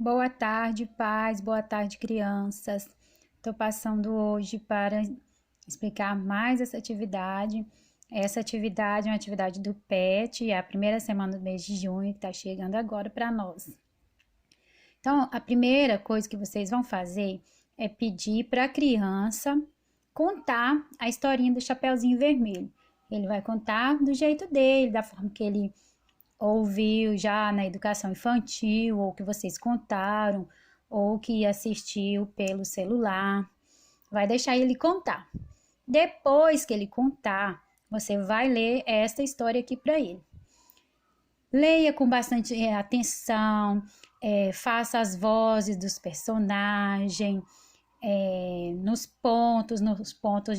Boa tarde, pais, boa tarde, crianças. Estou passando hoje para explicar mais essa atividade. Essa atividade é uma atividade do PET, é a primeira semana do mês de junho, que está chegando agora para nós. Então, a primeira coisa que vocês vão fazer é pedir para a criança contar a historinha do Chapeuzinho Vermelho. Ele vai contar do jeito dele, da forma que ele ouviu já na educação infantil, ou que vocês contaram, ou que assistiu pelo celular. Vai deixar ele contar. Depois que ele contar, você vai ler esta história aqui para ele. Leia com bastante atenção, faça as vozes dos personagens, nos pontos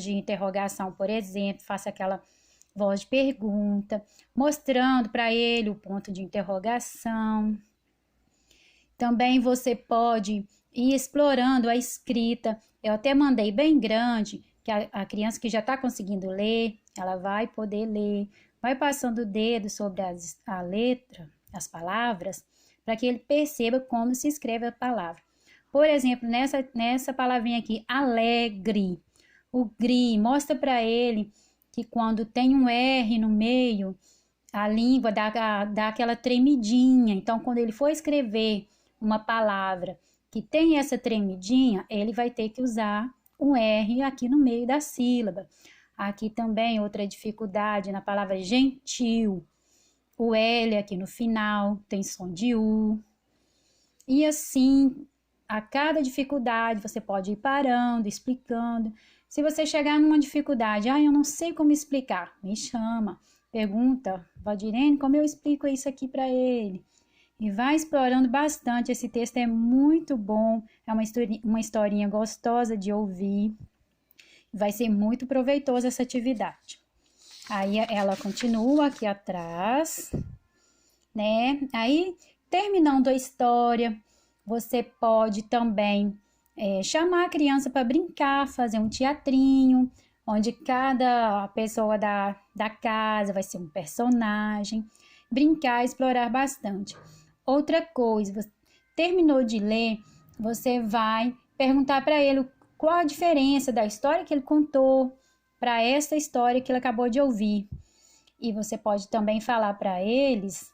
de interrogação, por exemplo, faça aquela voz de pergunta, mostrando para ele o ponto de interrogação. Também você pode ir explorando a escrita. Eu até mandei bem grande, que a criança que já está conseguindo ler, ela vai poder ler. Vai passando o dedo sobre a letra, as palavras, para que ele perceba como se escreve a palavra. Por exemplo, nessa palavrinha aqui, alegre. O gri, mostra para ele que quando tem um R no meio, a língua dá aquela tremidinha. Então, quando ele for escrever uma palavra que tem essa tremidinha, ele vai ter que usar um R aqui no meio da sílaba. Aqui também outra dificuldade na palavra gentil. O L aqui no final tem som de U. E assim, a cada dificuldade você pode ir parando, explicando. Se você chegar numa dificuldade, eu não sei como explicar, me chama, pergunta, Valdirene, como eu explico isso aqui para ele? E vai explorando bastante, esse texto é muito bom, é uma historinha gostosa de ouvir, vai ser muito proveitosa essa atividade. Aí ela continua aqui atrás, né? Aí, terminando a história, você pode também chamar a criança para brincar, fazer um teatrinho, onde cada pessoa da casa vai ser um personagem, brincar, explorar bastante. Outra coisa, você terminou de ler, você vai perguntar para ele qual a diferença da história que ele contou para essa história que ele acabou de ouvir. E você pode também falar para eles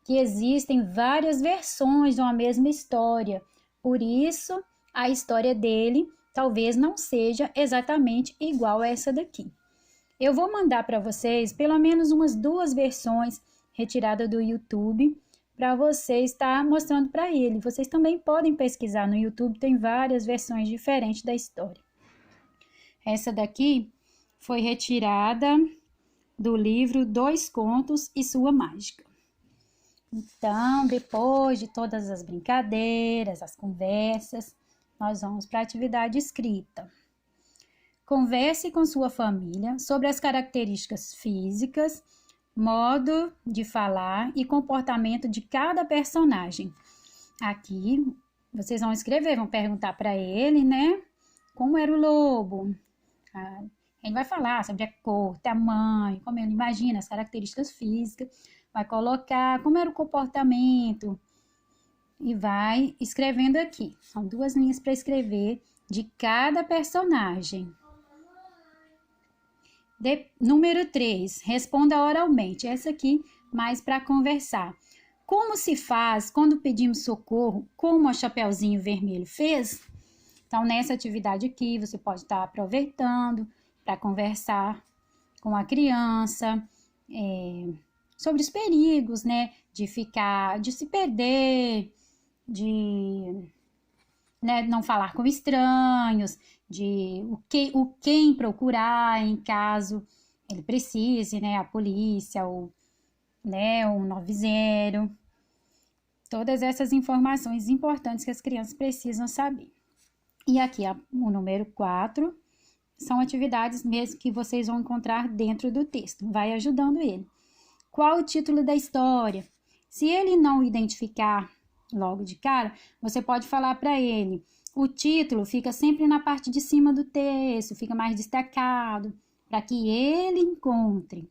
que existem várias versões de uma mesma história. Por isso, a história dele talvez não seja exatamente igual a essa daqui. Eu vou mandar para vocês pelo menos umas 2 versões retiradas do YouTube para você estar mostrando para ele. Vocês também podem pesquisar no YouTube, tem várias versões diferentes da história. Essa daqui foi retirada do livro 2 Contos e Sua Mágica. Então, depois de todas as brincadeiras, as conversas, nós vamos para a atividade escrita. Converse com sua família sobre as características físicas, modo de falar e comportamento de cada personagem. Aqui, vocês vão escrever, vão perguntar para ele, né? Como era o lobo? Ele vai falar sobre a cor, tamanho, como ele imagina, as características físicas. Vai colocar como era o comportamento e vai escrevendo aqui. São 2 linhas para escrever de cada personagem. Número 3, responda oralmente. Essa aqui mais para conversar. Como se faz quando pedimos socorro, como o Chapeuzinho Vermelho fez? Então, nessa atividade aqui, você pode estar aproveitando para conversar com a criança, sobre os perigos, né, de se perder, de não falar com estranhos, de quem procurar em caso ele precise, né, a polícia ou, né, o 90. Todas essas informações importantes que as crianças precisam saber. E aqui o número 4 são atividades mesmo que vocês vão encontrar dentro do texto, vai ajudando ele. Qual o título da história? Se ele não identificar logo de cara, você pode falar para ele. O título fica sempre na parte de cima do texto, fica mais destacado, para que ele encontre.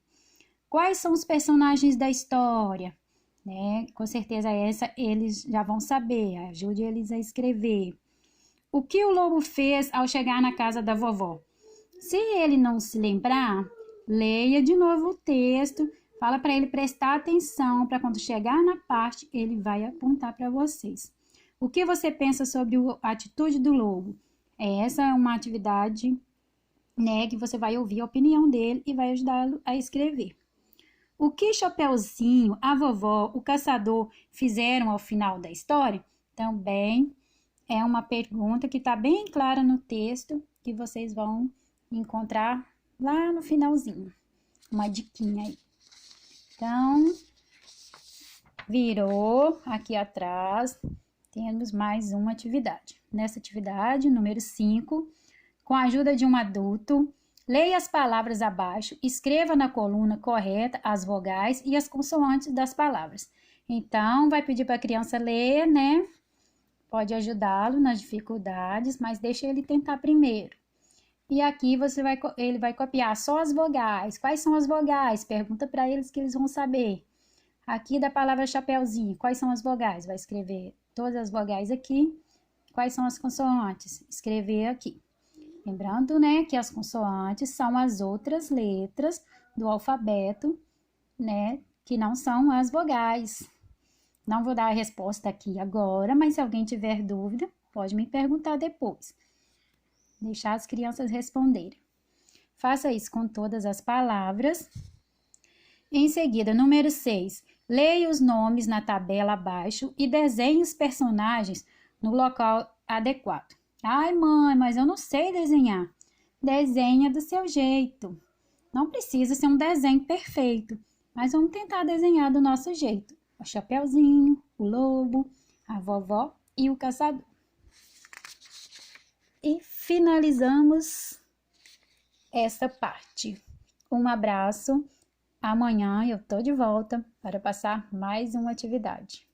Quais são os personagens da história? né? Com certeza essa eles já vão saber. Ajude eles a escrever. O que o lobo fez ao chegar na casa da vovó? Se ele não se lembrar, leia de novo o texto. Fala para ele prestar atenção, para quando chegar na parte, ele vai apontar para vocês. O que você pensa sobre a atitude do lobo? Essa é uma atividade, né, que você vai ouvir a opinião dele e vai ajudá-lo a escrever. O que Chapeuzinho, a vovó, o caçador fizeram ao final da história? Também é uma pergunta que está bem clara no texto, que vocês vão encontrar lá no finalzinho. Uma diquinha aí. Então, virou aqui atrás, temos mais uma atividade. Nessa atividade, número 5, com a ajuda de um adulto, leia as palavras abaixo, escreva na coluna correta as vogais e as consoantes das palavras. Então, vai pedir para a criança ler, né? Pode ajudá-lo nas dificuldades, mas deixa ele tentar primeiro. E aqui ele vai copiar só as vogais. Quais são as vogais? Pergunta para eles que eles vão saber. Aqui da palavra chapeuzinho, quais são as vogais? Vai escrever todas as vogais aqui. Quais são as consoantes? Escrever aqui. Lembrando, né, que as consoantes são as outras letras do alfabeto, né, que não são as vogais. Não vou dar a resposta aqui agora, mas se alguém tiver dúvida, pode me perguntar depois. Deixar as crianças responderem. Faça isso com todas as palavras. Em seguida, número 6. Leia os nomes na tabela abaixo e desenhe os personagens no local adequado. Ai, mãe, mas eu não sei desenhar. Desenha do seu jeito. Não precisa ser um desenho perfeito, mas vamos tentar desenhar do nosso jeito. O chapeuzinho, o lobo, a vovó e o caçador. E finalizamos essa parte. Um abraço. Amanhã eu tô de volta para passar mais uma atividade.